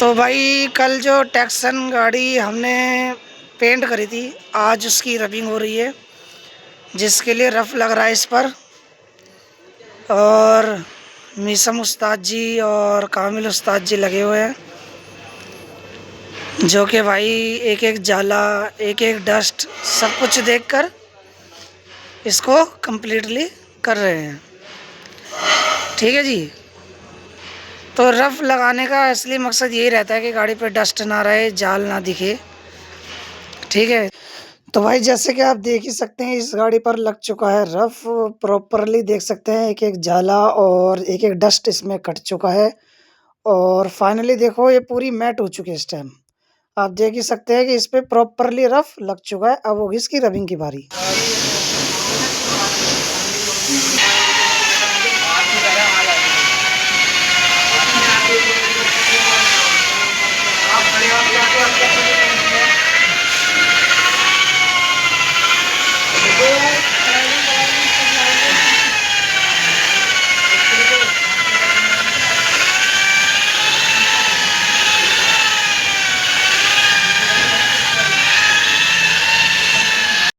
तो भाई कल जो टैक्सन गाड़ी हमने पेंट करी थी, आज उसकी रबिंग हो रही है, जिसके लिए रफ़ लग रहा है इस पर। और मीसम उस्ताद जी और कामिल उस्ताद जी लगे हुए हैं, जो कि भाई एक एक जाला, एक एक डस्ट सब कुछ देखकर इसको कंप्लीटली कर रहे हैं। ठीक है जी। तो रफ़ लगाने का असली मकसद यही रहता है कि गाड़ी पे डस्ट ना रहे, जाल ना दिखे। ठीक है। तो भाई जैसे कि आप देख ही सकते हैं, इस गाड़ी पर लग चुका है रफ़। प्रॉपरली देख सकते हैं, एक-एक जाला और एक-एक डस्ट इसमें कट चुका है। और फाइनली देखो, ये पूरी मैट हो चुकी है इस टाइम। आप देख ही सकते हैं कि इस पे प्रॉपरली रफ़ लग चुका है। अब होगी इसकी रबिंग की बारी।